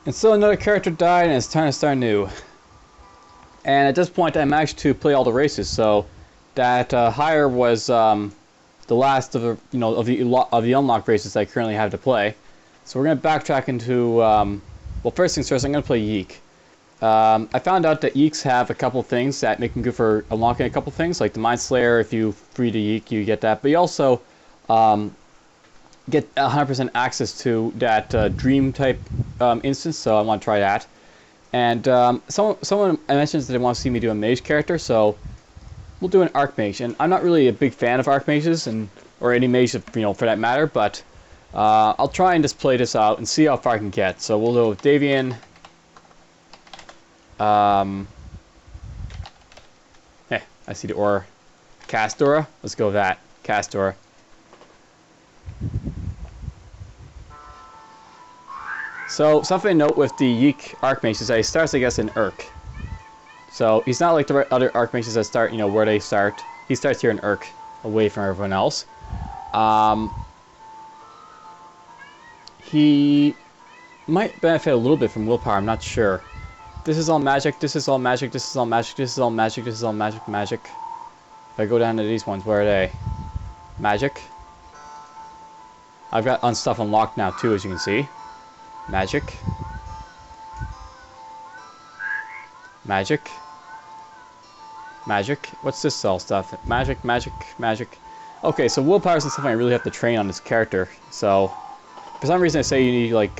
And so another character died, and it's time to start new. And at this point, I managed to play all the races. So that hire was the last of the of the unlocked races I currently have to play. So we're gonna backtrack into well, first things first. I'm gonna play Yeek. I found out that Yeeks have a couple things that make them good for unlocking a couple things, like the Mind Slayer. If you free to Yeek, you get that. But you also get 100% access to that dream type instance, so I want to try that. And someone mentions that they want to see me do a mage character, so we'll do an Archmage. And I'm not really a big fan of Archmages, or any mage, for that matter, but I'll try and just play this out and see how far I can get. So we'll go with Davian. I see the aura. Castora. Let's go with that. Castora. So something to note with the Yeek Archmage is that he starts, I guess, in Urk. So he's not like the other Archmages that start, where they start. He starts here in Urk, away from everyone else. He might benefit a little bit from willpower, I'm not sure. This is all magic, this is all magic, this is all magic, this is all magic, this is all magic, magic. If I go down to these ones, where are they? Magic. I've got stuff unlocked now too, as you can see. Magic. Magic. Magic. What's this all stuff? Magic, magic, magic. Okay, so willpower is something I really have to train on this character. So, for some reason I say you need, like,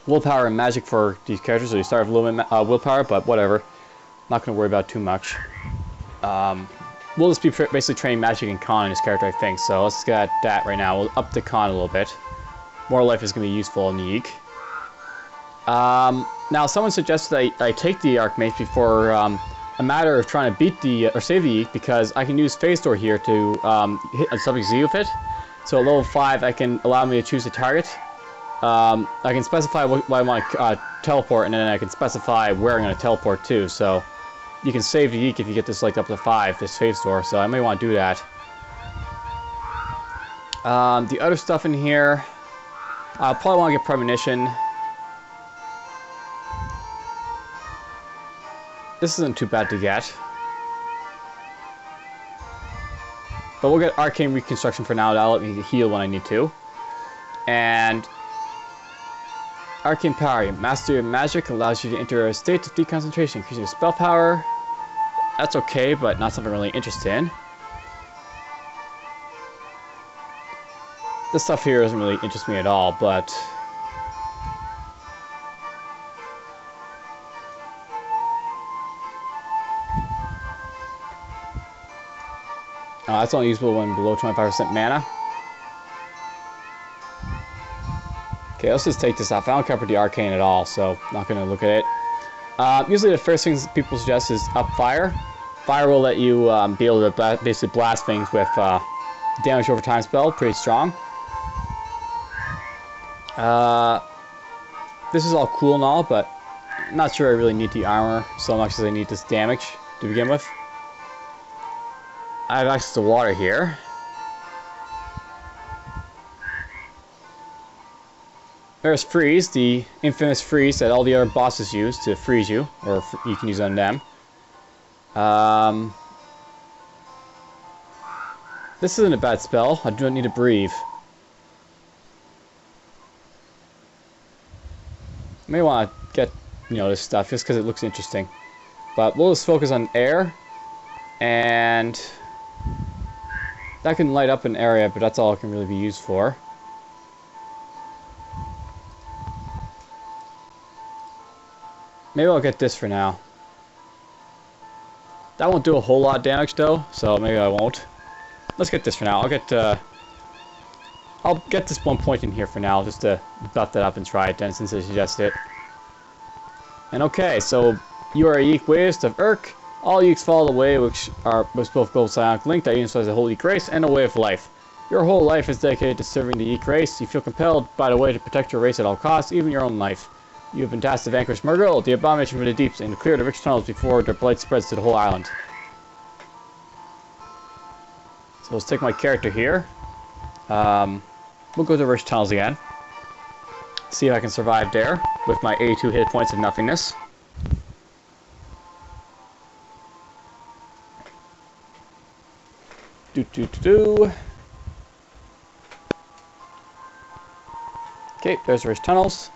willpower and magic for these characters, so you start with a little bit willpower, but whatever. Not going to worry about too much. We'll just be basically training magic and con in this character, I think. So let's get that right now. We'll up the con a little bit. More life is going to be useful in Yeek. Now, someone suggested that I take the Archmage before a matter of trying to beat or save the Yeek, because I can use Phase Door here to hit a subject Z with it. So at level 5, I can allow me to choose a target. I can specify what I want to teleport, and then I can specify where I'm going to teleport to. So you can save the Yeek if you get this like up to 5, this Phase Door. So I may want to do that. The other stuff in here, I'll probably want to get Premonition. This isn't too bad to get. But we'll get Arcane Reconstruction for now. That'll let me heal when I need to. And Arcane Power. Mastery of Magic allows you to enter a state of deconcentration, increasing your spell power. That's okay, but not something I'm really interested in. This stuff here doesn't really interest me at all, but that's only usable when below 25% mana. Okay, let's just take this off. I don't cover the Arcane at all, so I'm not going to look at it. Usually the first things people suggest is up Fire. Fire will let you be able to basically blast things with damage over time spell, pretty strong. This is all cool and all, but I'm not sure I really need the armor so much as I need this damage to begin with. I have access to water here. There's Freeze, the infamous freeze that all the other bosses use to freeze you, or you can use it on them. This isn't a bad spell. I do not need to breathe. I may want to get, this stuff just because it looks interesting. But we'll just focus on air, and that can light up an area, but that's all it can really be used for. Maybe I'll get this for now. That won't do a whole lot of damage though, so maybe I won't. Let's get this for now. I'll get this 1 point in here for now, just to buff that up and try it then, since I suggested it. And okay, so you are a Yeek Waste of Urk. All Yeeks follow the way, which both Gold Psionic Link that unifies the whole Yeek race and a way of life. Your whole life is dedicated to serving the Yeek race. You feel compelled by the way to protect your race at all costs, even your own life. You have been tasked to vanquish Maj'Eyal, the abomination from the deeps, and to clear the rich tunnels before their blight spreads to the whole island. So let's take my character here. We'll go to the rich tunnels again. See if I can survive there with my 82 hit points of nothingness. Okay, there's the rich tunnels.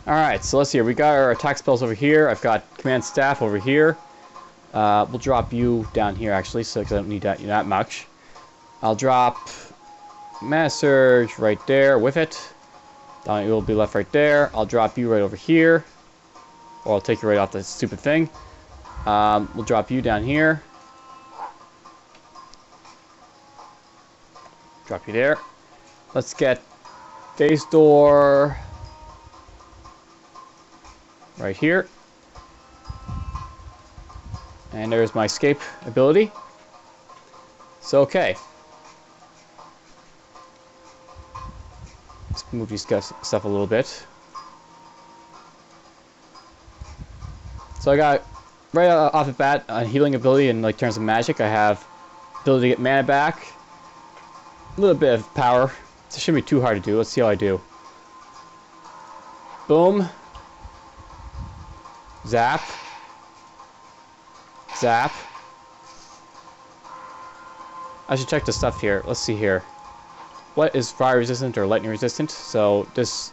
Alright, so let's see here. We got our attack spells over here. I've got command staff over here. We'll drop you down here actually, so because I don't need that much. I'll drop Mana Surge right there with it. It will be left right there. I'll drop you right over here. Or I'll take you right off the stupid thing. We'll drop you down here. Drop you there. Let's get Phase Door right here. And there's my escape ability. So, okay. Let's move these stuff a little bit. So I got, right off the bat, a healing ability in like terms of magic. I have ability to get mana back. A little bit of power. It shouldn't be too hard to do. Let's see how I do. Boom. Zap. Zap. I should check the stuff here. Let's see here. What is fire resistant or lightning resistant? So this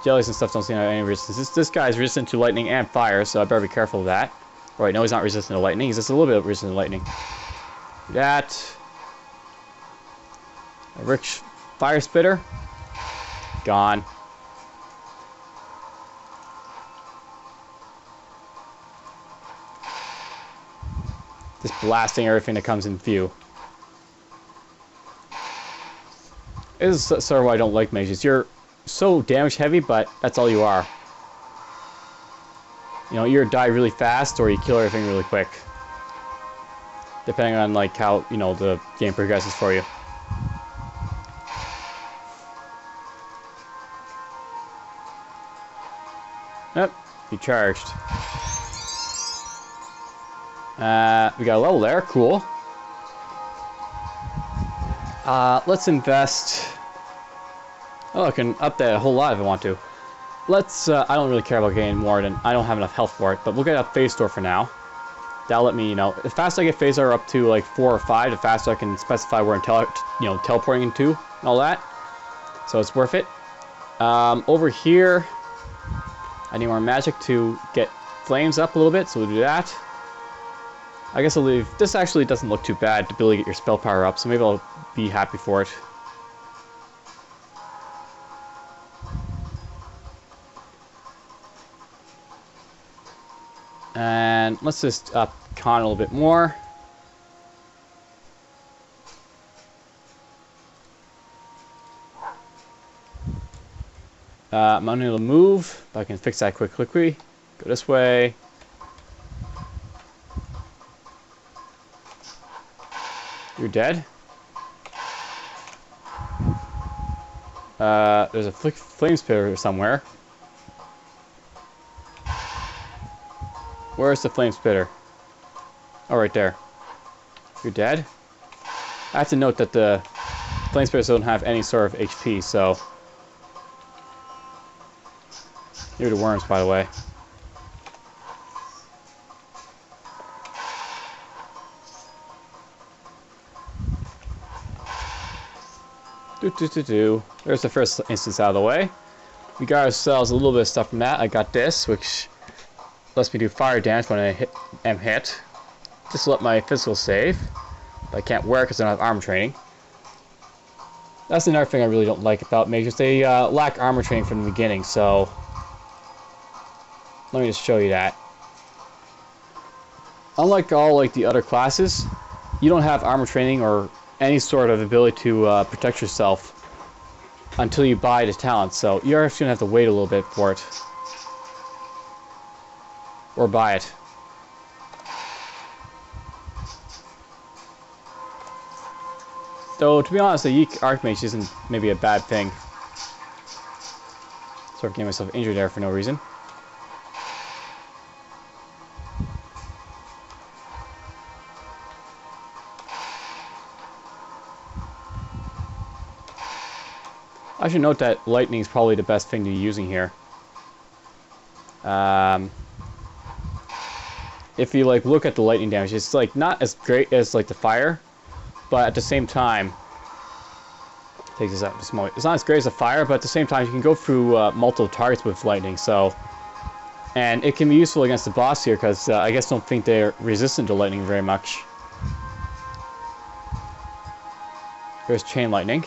jellies and stuff don't seem to have any resistance. This guy is resistant to lightning and fire, so I better be careful of that. All right, no, he's not resistant to lightning. He's just a little bit resistant to lightning. That. A rich fire spitter. Gone. Just blasting everything that comes in view. This is sort of why I don't like mages. You're so damage heavy, but that's all you are. You know, you either die really fast or you kill everything really quick. Depending on like how, you know, the game progresses for you. Yep, you charged. We got a level there, cool. Let's invest. Oh, I can up that a whole lot if I want to. Let's, I don't really care about getting more than, I don't have enough health for it, but we'll get a phase door for now. That'll let me, you know, the faster I get phase door up to like 4 or 5, the faster I can specify where I'm teleporting into and all that. So it's worth it. Over here, I need more magic to get flames up a little bit, so we'll do that. I guess I'll leave. This actually doesn't look too bad to ability to get your spell power up, so maybe I'll be happy for it. And let's just up con a little bit more. I'm unable to move, but I can fix that quickly. Go this way. You're dead. There's a flame spitter somewhere. Where's the flame spitter? Oh, right there. You're dead? I have to note that the flame spitters don't have any sort of HP, so... Here are the worms, by the way. There's the first instance out of the way. We got ourselves a little bit of stuff from that. I got this, which lets me do fire damage when I am hit. Just to let my physical save. But I can't wear it because I don't have armor training. That's another thing I really don't like about mages. They lack armor training from the beginning, so... Let me just show you that. Unlike all like the other classes, you don't have armor training or any sort of ability to protect yourself until you buy the talent, so you're actually going to have to wait a little bit for it. Or buy it. Though, to be honest, the Yeek Archmage isn't maybe a bad thing. Sort of getting myself injured there for no reason. I should note that lightning is probably the best thing to be using here. If you like look at the lightning damage, it's like not as great as like the fire, but at the same time, take this out. It's not as great as the fire, but at the same time, you can go through multiple targets with lightning. So, and it can be useful against the boss here because I guess don't think they're resistant to lightning very much. Here's chain lightning.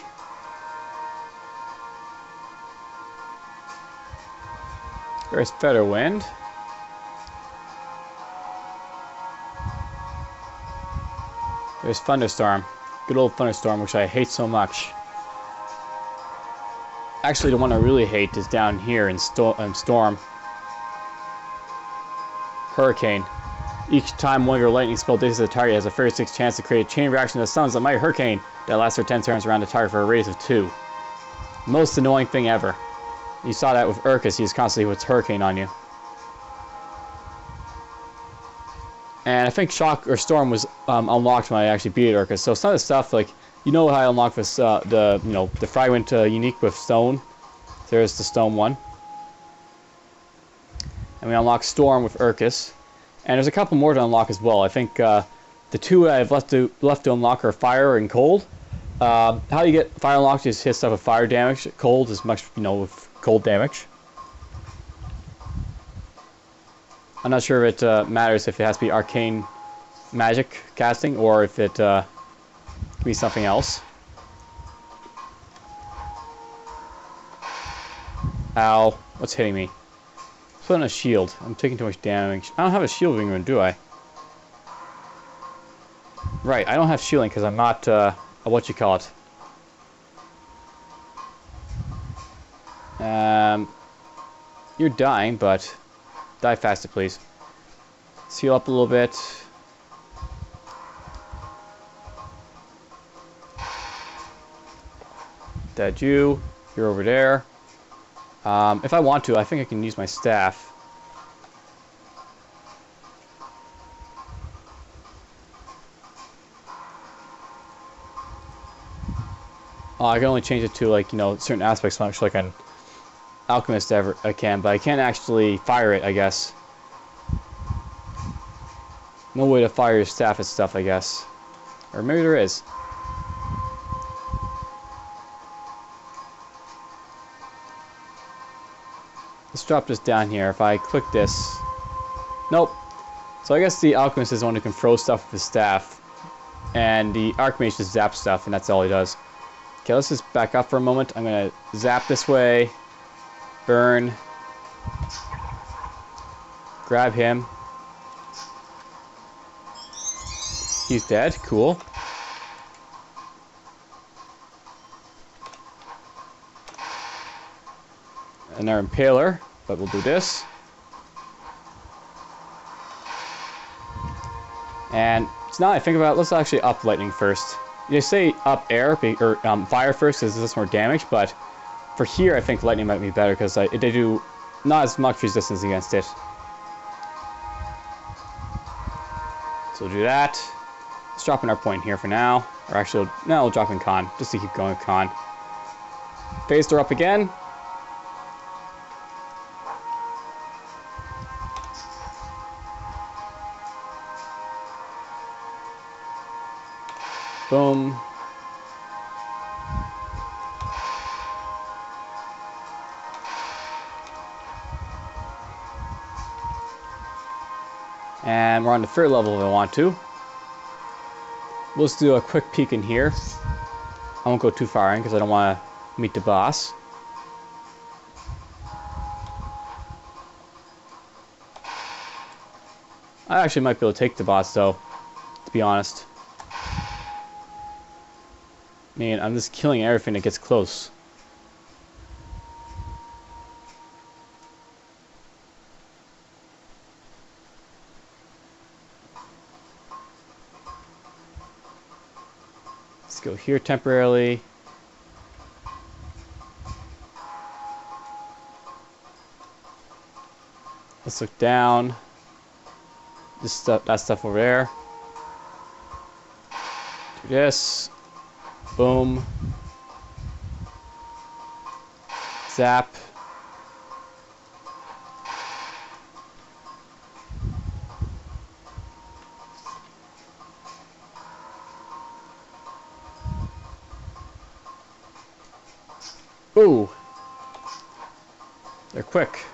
There's feather wind. There's thunderstorm. Good old thunderstorm, which I hate so much. Actually, the one I really hate is down here in storm. Hurricane. Each time one of your lightning spell dishes a target has a 36 chance to create a chain reaction that summons a mighty hurricane that lasts for 10 turns around the target for a radius of 2. Most annoying thing ever. You saw that with Urkus, he's constantly with hurricane on you. And I think Shock or Storm was unlocked when I actually beat Urkus. So some of the stuff, like, you know how I unlocked this, the fragment unique with stone. There's the stone one. And we unlock Storm with Urkus. And there's a couple more to unlock as well. I think the two I have left to unlock are fire and cold. How you get fire unlocked is hit stuff with fire damage. Cold is much, with cold damage. I'm not sure if it matters if it has to be arcane magic casting or if it can be something else. Ow. What's hitting me? Put on a shield. I'm taking too much damage. I don't have a shield ring, do I? Right, I don't have shielding because I'm not, what you call it. You're dying, but die faster, please. Let's heal up a little bit. Dead you. You're over there. If I want to, I think I can use my staff. Oh, I can only change it to, like, certain aspects, much like an alchemist ever I can, but I can't actually fire it, I guess. No way to fire your staff and stuff, I guess. Or maybe there is. Let's drop this down here. If I click this... Nope. So I guess the alchemist is the one who can throw stuff with his staff. And the archmage just zaps stuff, and that's all he does. Okay, let's just back up for a moment. I'm going to zap this way. Burn. Grab him. He's dead. Cool. And our impaler, but we'll do this. And so now I think about it, let's actually up lightning first. They say up air or fire first because this does more damage, but for here I think lightning might be better because they do not as much resistance against it. So we'll do that. Let's drop in our point here for now. Or actually, no, we'll drop in con just to keep going with con. Phased her up again. Boom. And we're on the third level if I want to. Let's do a quick peek in here. I won't go too far in because I don't want to meet the boss. I actually might be able to take the boss though, to be honest. Man, I'm just killing everything that gets close. Let's go here temporarily. Let's look down. This stuff, that stuff over there. Do this. Boom. Zap. Ooh. They're quick.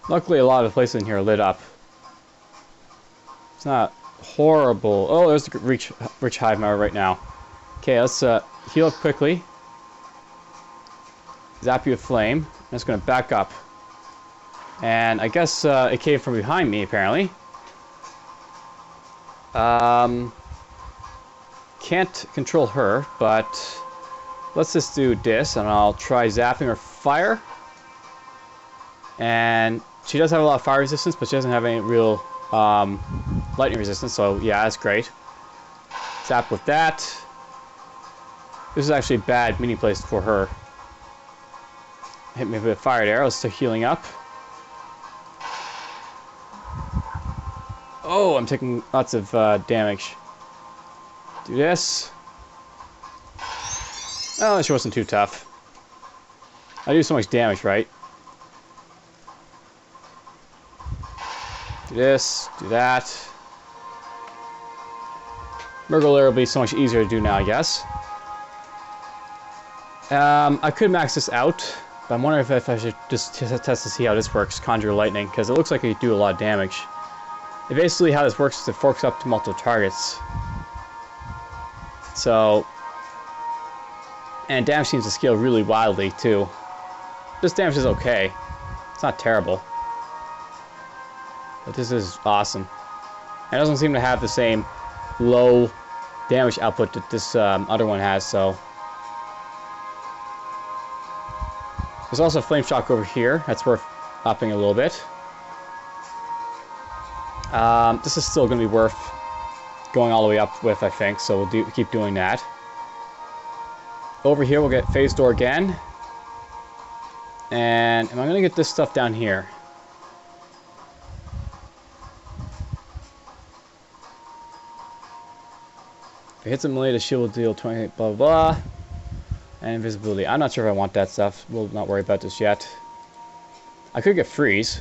Luckily, a lot of the places in here are lit up. It's not horrible. Oh, there's the rich hive mire right now. Okay, let's heal up quickly. Zap you with flame. I'm just going to back up. And I guess it came from behind me, apparently. Can't control her, but let's just do this, and I'll try zapping her fire. And she does have a lot of fire resistance, but she doesn't have any real lightning resistance, so yeah, that's great. Zap with that. This is actually a bad meeting place for her. Hit me with a fire there. I was still healing up. Oh, I'm taking lots of damage. Do this. Oh, she wasn't too tough. I do so much damage, right? Do this, do that. Maj'Eyal will be so much easier to do now, I guess. I could max this out, but I'm wondering if I should just test to see how this works, Conjure Lightning, because it looks like it could do a lot of damage. And basically how this works is it forks up to multiple targets. So, and damage seems to scale really wildly too. This damage is okay. It's not terrible. But this is awesome. And it doesn't seem to have the same low damage output that this other one has, so. There's also Flame Shock over here. That's worth upping a little bit. This is still going to be worth going all the way up with, I think, so we'll keep doing that. Over here we'll get Phase Door again. And am I going to get this stuff down here? If it hits a melee, the shield will deal 28 blah blah blah. And invisibility. I'm not sure if I want that stuff. We'll not worry about this yet. I could get freeze.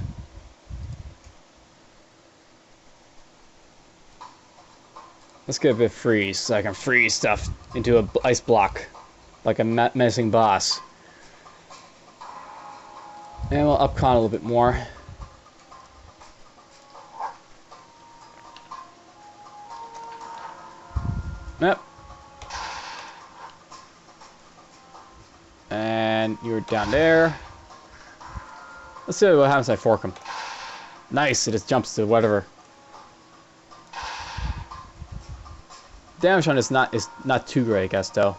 Let's get a bit of freeze so I can freeze stuff into an ice block. Like a menacing boss. And we'll upcon a little bit more. Yep. And you're down there. Let's see what happens if I fork him. Nice, it just jumps to whatever. Damage on is not too great, I guess, though.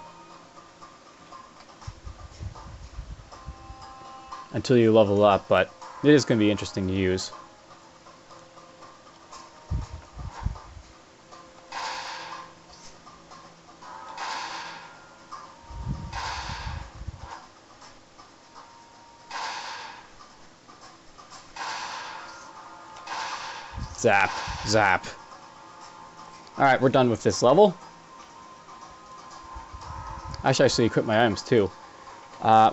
Until you level up, but it is going to be interesting to use. Zap, zap. Alright, we're done with this level. I should actually equip my items too.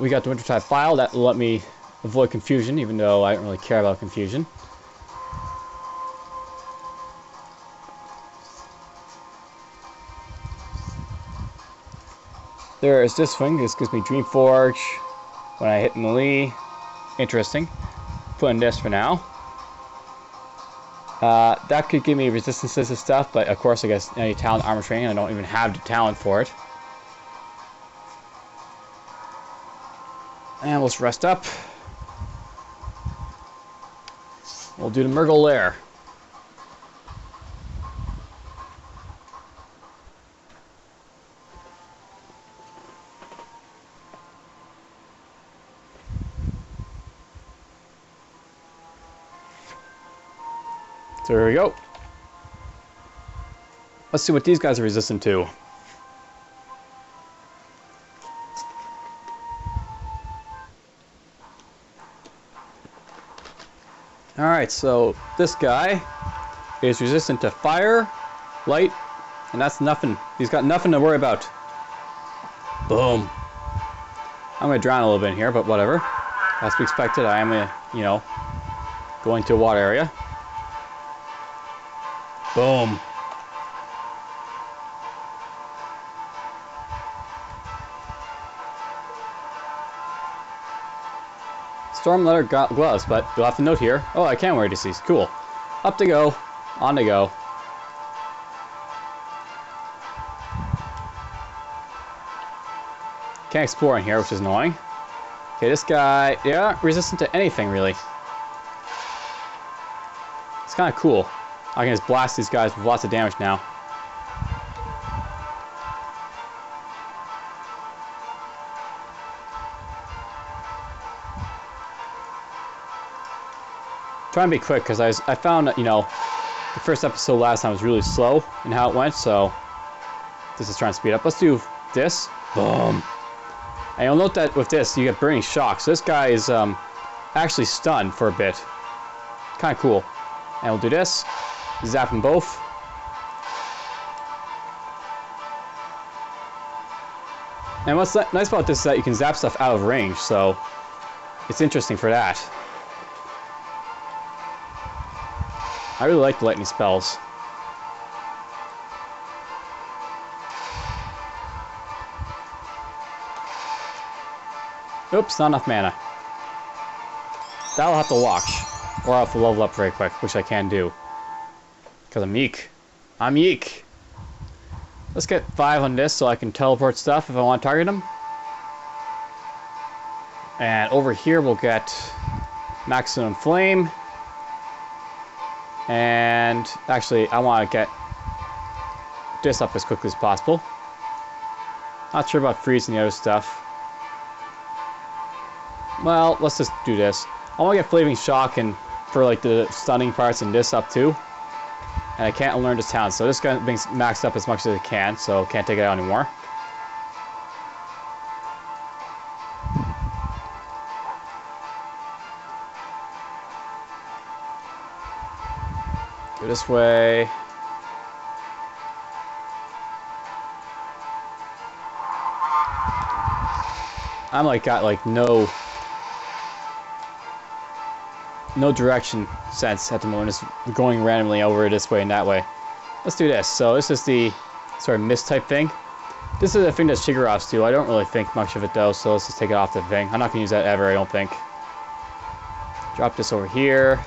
We got the Wintertide File, that will let me avoid confusion, even though I don't really care about confusion. There is this thing, this gives me Dreamforge when I hit melee. Interesting. Put in this for now. That could give me resistances and stuff, but of course I guess any talent armor training, I don't even have the talent for it. And let's rest up. We'll do the Maj'Eyal there. So there we go. Let's see what these guys are resistant to. Alright, so this guy is resistant to fire, light, and that's nothing. He's got nothing to worry about. Boom. I'm going to drown a little bit in here, but whatever. As to be expected, I am, you know, going to a water area. Boom. Storm leather gloves, but you'll have to note here. Oh, I can wear these. Cool. Up to go. On to go. Can't explore in here, which is annoying. Okay, this guy, yeah, resistant to anything really. It's kind of cool. I can just blast these guys with lots of damage now. Trying to be quick because I found that, you know, the first episode last time was really slow in how it went, so this is trying to speed up. Let's do this. Boom. And you'll note that with this, you get burning shock. So this guy is actually stunned for a bit. Kind of cool. And we'll do this. Zap them both. And what's nice about this is that you can zap stuff out of range, so it's interesting for that. I really like the lightning spells. Oops, not enough mana. That'll have to watch. Or I'll have to level up very quick, which I can do. Because I'm Yeek. I'm Yeek. Let's get 5 on this so I can teleport stuff if I want to target them. And over here we'll get maximum flame. And actually, I want to get this up as quickly as possible. Not sure about freezing the other stuff. Well, let's just do this. I want to get Flaming Shock and for like the stunning parts and this up too. And I can't learn this town, so this guy being maxed up as much as it can, so can't take it out anymore. Go this way. I'm like got like no direction sense at the moment. Just going randomly over this way and that way. Let's do this. So this is the sort of mist type thing. This is a thing that Shigaroths do. I don't really think much of it though, so let's just take it off the thing. I'm not gonna use that ever, I don't think. Drop this over here.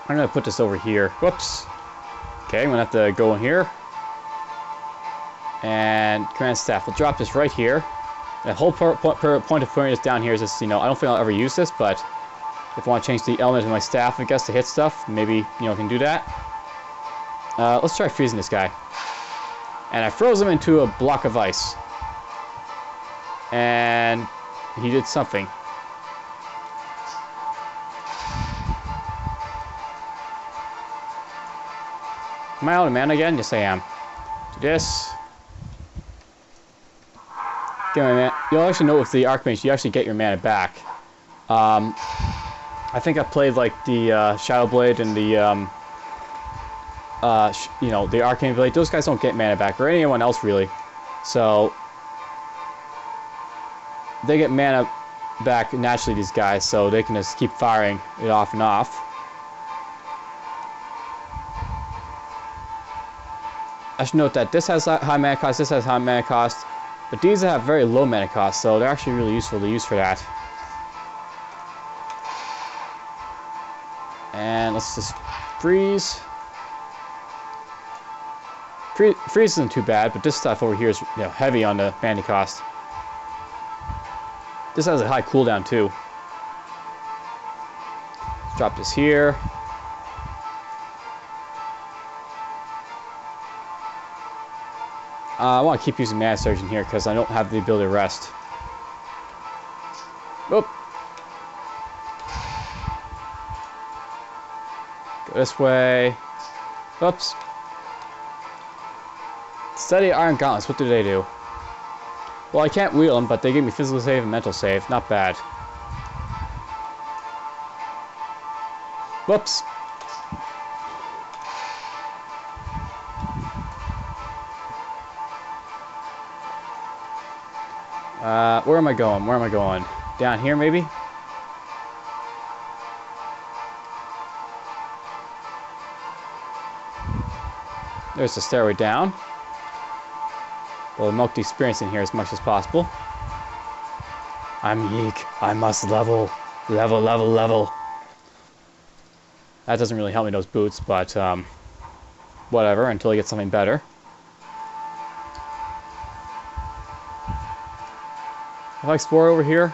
I'm gonna put this over here. Whoops. Okay, I'm gonna have to go in here. And command staff. We'll drop this right here. The whole point of putting this down here is just, you know, I don't think I'll ever use this, but if I want to change the element of my staff, I guess, to hit stuff, maybe, you know, can do that. Let's try freezing this guy. And I froze him into a block of ice. And he did something. Am I out of mana again? Yes, I am. Do this. Get my mana. You'll actually know with the Archmage, you actually get your mana back. I think I played like the Shadow Blade and the you know, the Arcane Blade. Those guys don't get mana back, or anyone else really. So they get mana back naturally. These guys, so they can just keep firing it off and off. I should note that this has high mana cost. This has high mana cost. But these have very low mana cost, so they're actually really useful to use for that. And let's just freeze. Freeze isn't too bad, but this stuff over here is, you know, heavy on the mana cost. This has a high cooldown too. Let's drop this here. I want to keep using Mana Surge in here because I don't have the ability to rest. Oop. Go this way. Oops. Steady Iron Gauntlets. What do they do? Well, I can't wheel them, but they give me physical save and mental save. Not bad. Whoops. Where am I going? Where am I going? Down here, maybe? There's the stairway down. We'll milk the experience in here as much as possible. I'm Yeek. I must level. Level, level, level. That doesn't really help me, those boots, but whatever, until I get something better. If I explore over here...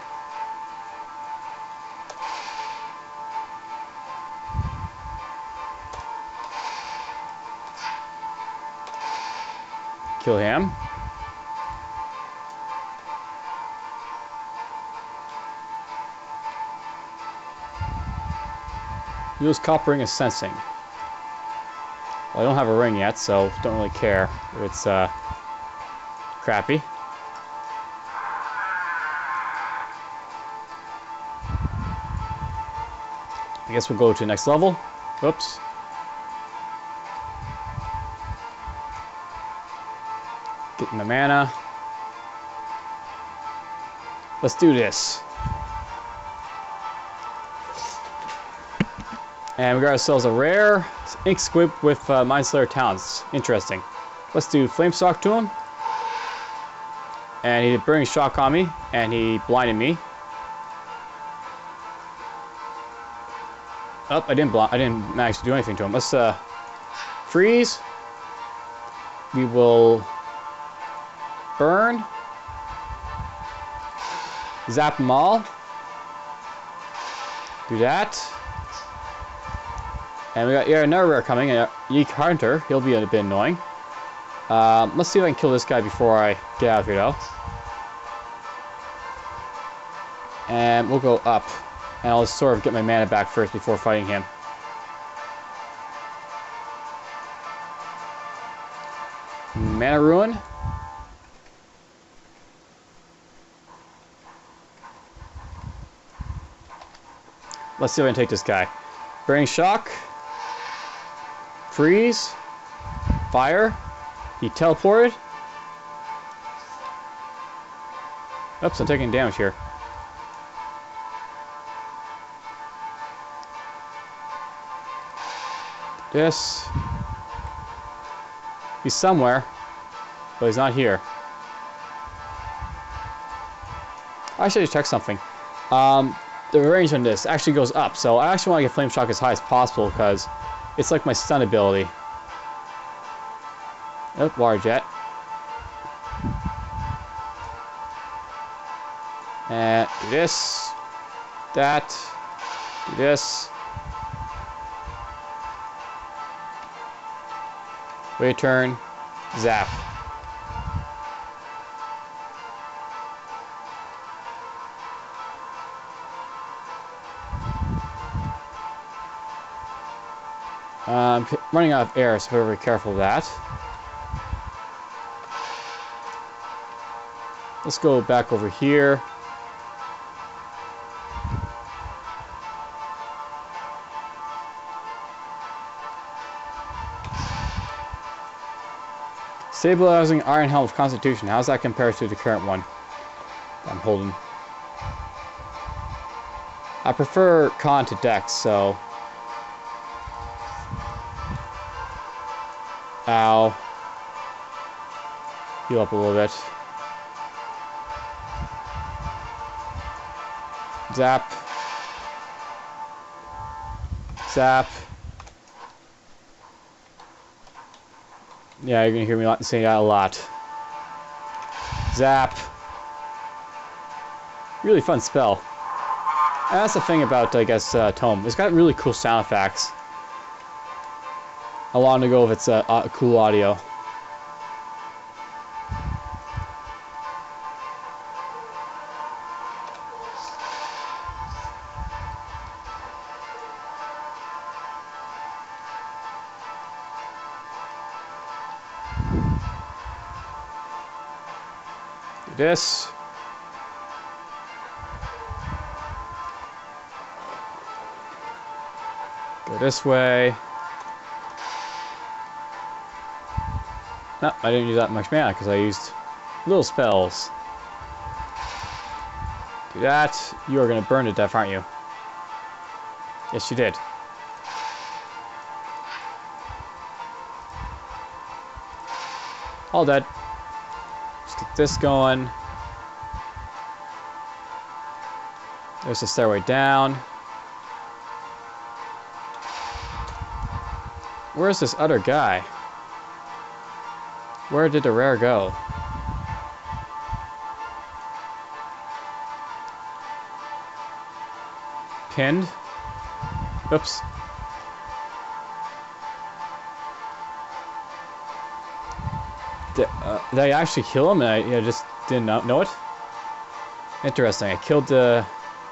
Kill him. Use copper ring as sensing. Well, I don't have a ring yet, so don't really care if it's crappy. I guess we'll go to the next level. Oops. Getting the mana. Let's do this. And we got ourselves a rare ink squib with Starter Towns. Interesting. Let's do Flame Shock to him. And he did Burning Shock on me, and he blinded me. Oh, I didn't manage to do anything to him. Let's freeze. We will burn. Zap them all. Do that. And we got another rare coming, Yeek Hunter. He'll be a bit annoying. Let's see if I can kill this guy before I get out of here, though. And we'll go up. And I'll sort of get my mana back first before fighting him. Mana Ruin. Let's see if I can take this guy. Burning Shock. Freeze. Fire. He teleported. Oops, I'm taking damage here. This. He's somewhere, but he's not here. I should check something. The range on this actually goes up, so I actually want to get Flame Shock as high as possible because it's like my stun ability. Oh, Water Jet. And do this, that, do this. Wait a turn, zap. I'm running out of air, so we're very careful of that. Let's go back over here. Stabilizing Iron Helm of Constitution. How's that compare to the current one I'm holding? I prefer Con to Dex, so... Ow. Heal up a little bit. Zap. Zap. Yeah, you're gonna hear me say that a lot. Zap. Really fun spell. And that's the thing about, I guess, ToME. It's got really cool sound effects. Along to go with its cool audio. Do this. Go this way. No, I didn't use that much mana because I used little spells. Do that. You are going to burn to death, aren't you? Yes, you did. All dead. Let's get this going. There's the stairway down. Where's this other guy? Where did the rare go? Pinned? Oops. Did I actually kill him and I just didn't know it? Interesting. I killed the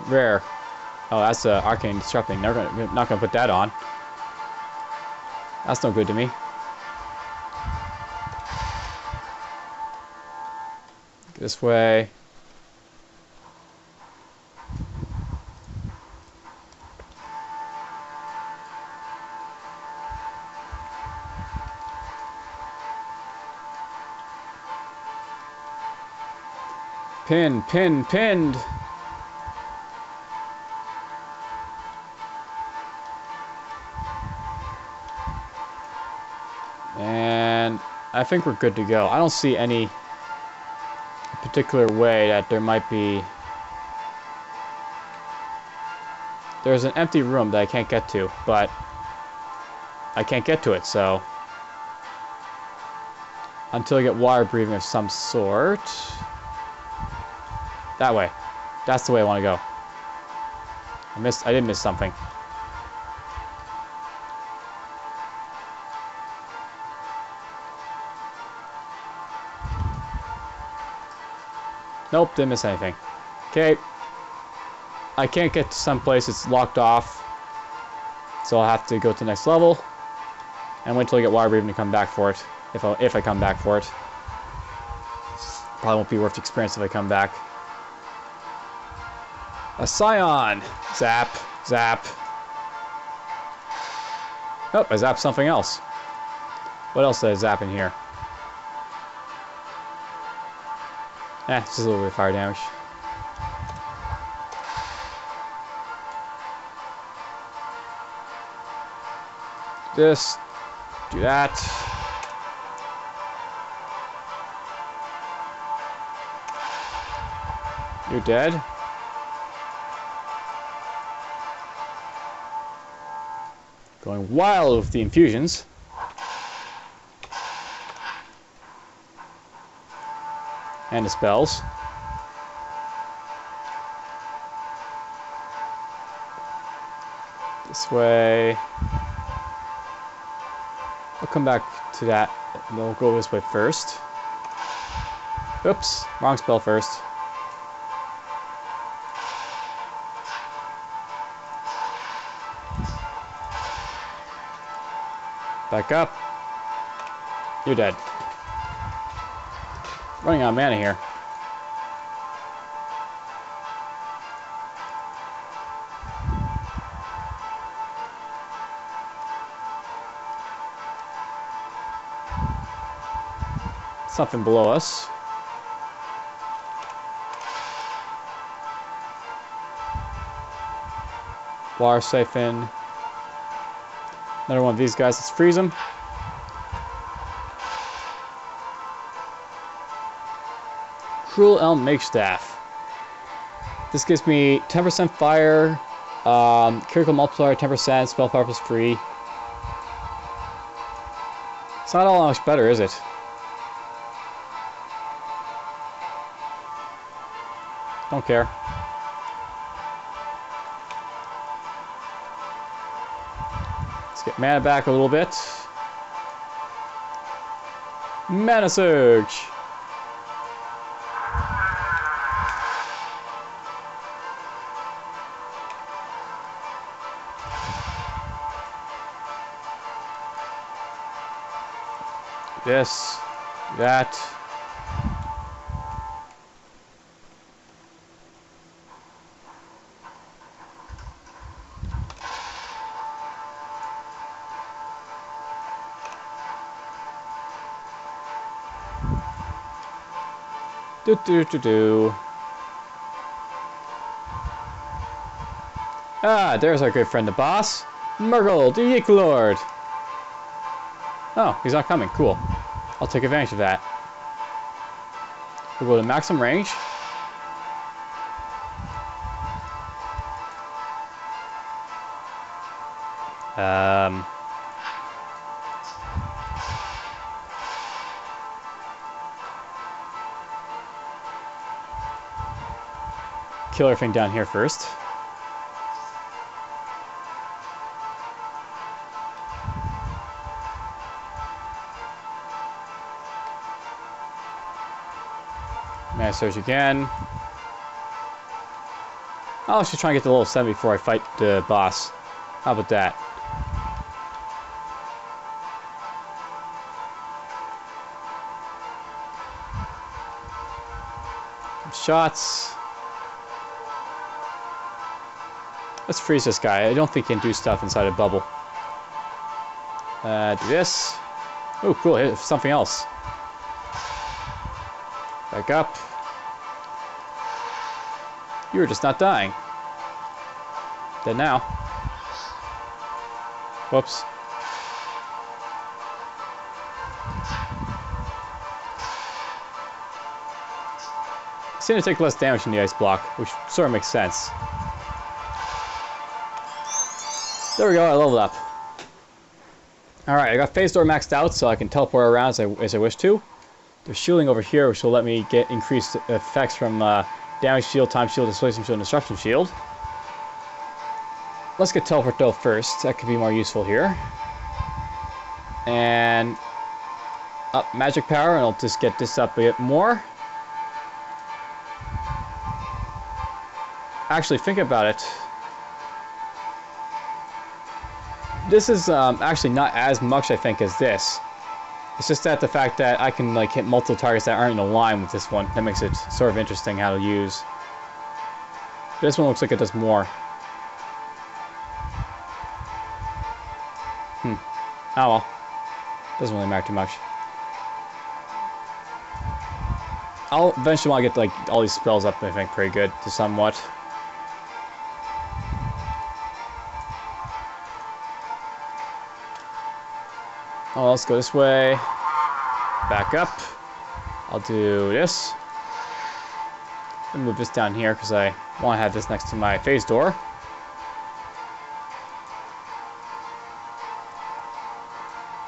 rare. Oh, that's Arcane disrupting. Not gonna put that on. That's no good to me. This way. Pinned. And I think we're good to go. I don't see any particular way that there might be. There's an empty room that I can't get to, but I can't get to it, so until I get water breathing of some sort. That way. That's the way I want to go. I did miss something. Nope, didn't miss anything. Okay. I can't get to some place, it's locked off. So I'll have to go to the next level. And wait till I get water breathing to come back for it. If I come back for it. Probably won't be worth the experience if I come back. A Scion! Zap. Oh, I zapped something else. What else did I zap in here? Just a little bit of fire damage. This. Do that. You're dead. Going wild with the infusions. And the spells. This way. I'll come back to that. We'll go this way first. Oops, wrong spell first. Back up. You're dead. Running out of mana here. Something below us. Water siphon. Another one of these guys. Let's freeze them. Cruel Elm Mage Staff. This gives me 10% fire, critical multiplier 10%, spell power plus 3. It's not all that much better, is it? Don't care. Let's get mana back a little bit. Mana Surge! This, that. Do do do do. Ah, there's our good friend the boss. Murgle, the Yeek Lord. Oh, he's not coming. Cool. I'll take advantage of that. We'll go to maximum range. Kill everything down here first. Mana surge again. I'll just try and get to level 7 before I fight the boss. How about that? Shots. Let's freeze this guy. I don't think he can do stuff inside a bubble. Do this. Oh, cool. Hit something else. Back up. You were just not dying. Dead now. Whoops. Seem to take less damage from the ice block, which sort of makes sense. There we go, I leveled up. Alright, I got phase door maxed out so I can teleport around as I wish to. There's shielding over here, which will let me get increased effects from damage shield, time shield, displacement shield, and disruption shield. Let's get teleport though first. That could be more useful here. And up magic power, and I'll just get this up a bit more. Actually, think about it. This is actually not as much, I think, as this. It's just that the fact that I can like hit multiple targets that aren't in a line with this one. That makes it sort of interesting how to use. This one looks like it does more. Oh well. Doesn't really matter too much. I'll eventually want to get like all these spells up, I think, pretty good to somewhat. Oh, let's go this way. Back up. I'll do this. And move this down here because I want to have this next to my phase door.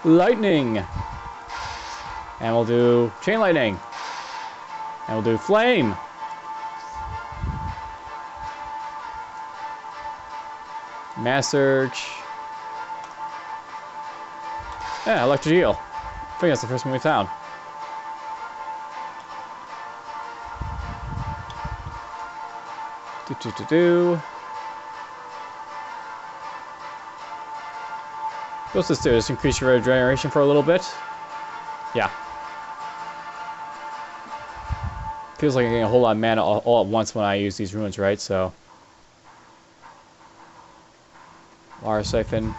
Lightning. And we'll do chain lightning. And we'll do flame. Mass surge. Yeah, Maj'Eyal. I think that's the first one we found. What's this do? Just increase your regeneration for a little bit? Yeah. Feels like I'm getting a whole lot of mana all at once when I use these runes, right? So. Water siphon.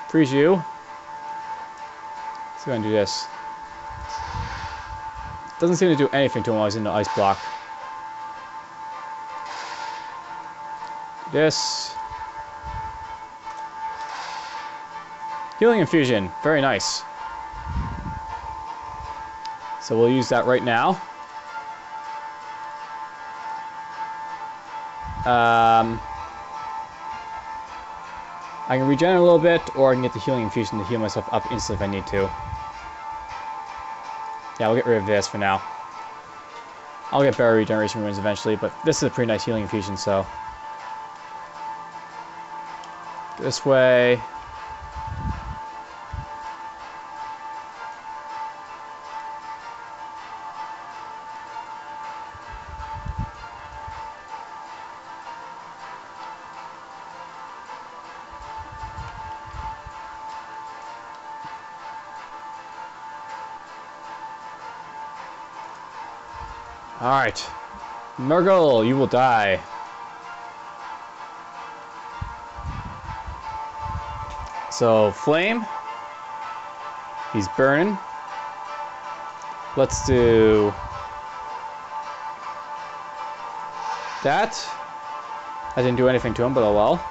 Freeze you. Let's go ahead and do this. Doesn't seem to do anything to him while he's in the ice block. This. Healing infusion. Very nice. So we'll use that right now. I can regenerate a little bit, or I can get the healing infusion to heal myself up instantly if I need to. Yeah, we'll get rid of this for now. I'll get better regeneration runes eventually, but this is a pretty nice healing infusion, so. This way. Alright. Murgle, you will die. So, flame. He's burning. Let's do that. I didn't do anything to him, but oh well.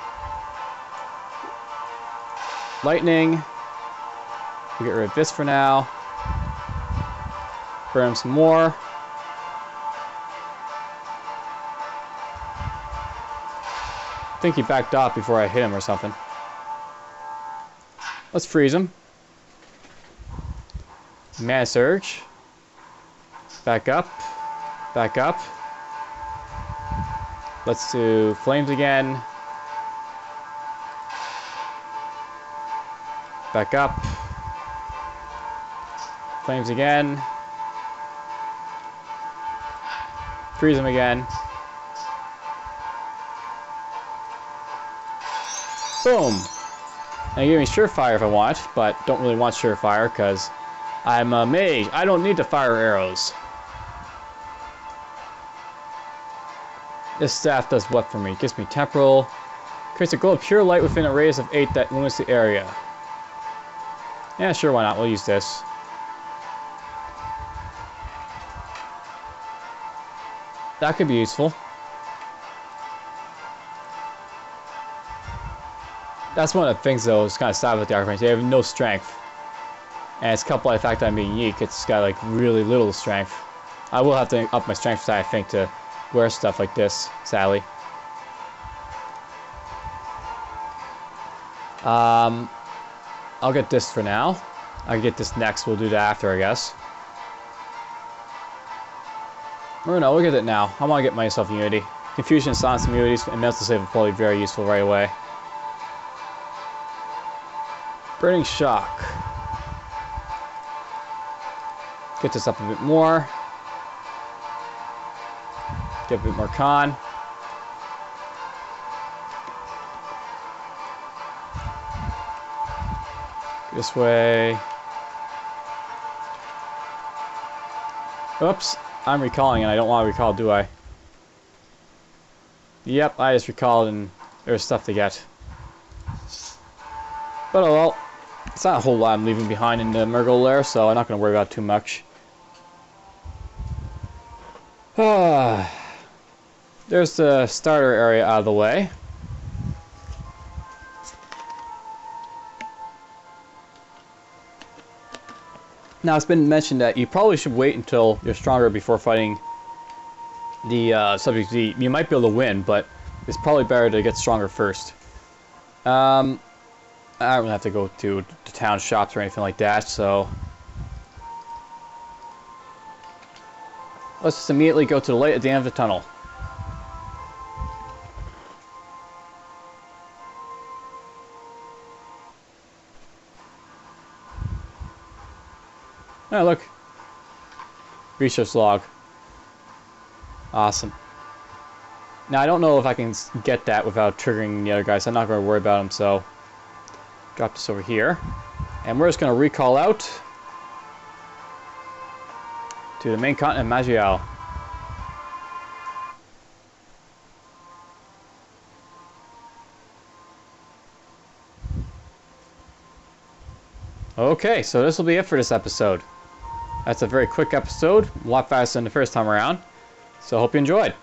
Lightning. We'll get rid of this for now. Burn him some more. I think he backed off before I hit him or something. Let's freeze him. Mana Surge. Back up. Back up. Let's do Flames again. Back up. Flames again. Freeze him again. Boom! And give me Surefire if I want, but don't really want Surefire because I'm a mage. I don't need to fire arrows. This staff does what for me? Gives me temporal. Creates a glow of pure light within a radius of 8 that limits the area. Yeah, sure, why not? We'll use this. That could be useful. That's one of the things, though, is kind of sad with the Arcane. They have no strength. And it's coupled by the fact that I'm being Yeek. It's got, like, really little strength. I will have to up my strength side, I think, to wear stuff like this, sadly. I'll get this for now. I'll get this next. We'll do that after, I guess. Or no, we'll get it now. I want to get myself immunity. Confusion, silence, immunities, and mental save are probably very useful right away. Burning Shock. Get this up a bit more. Get a bit more con. This way. Oops. I'm recalling and I don't want to recall, do I? Yep, I just recalled and there's stuff to get. But oh well. It's not a whole lot I'm leaving behind in the Maj'Eyal lair, so I'm not going to worry about it too much. There's the starter area out of the way. Now, it's been mentioned that you probably should wait until you're stronger before fighting the subject Z. You might be able to win, but it's probably better to get stronger first. I don't really have to go to the town shops or anything like that, so let's just immediately go to the light at the end of the tunnel. Oh, look. Research log. Awesome. Now, I don't know if I can get that without triggering the other guys. I'm not going to worry about them, so drop this over here. And we're just going to recall out to the main continent, Maj'Eyal. Okay, so this will be it for this episode. That's a very quick episode, a lot faster than the first time around. So I hope you enjoyed.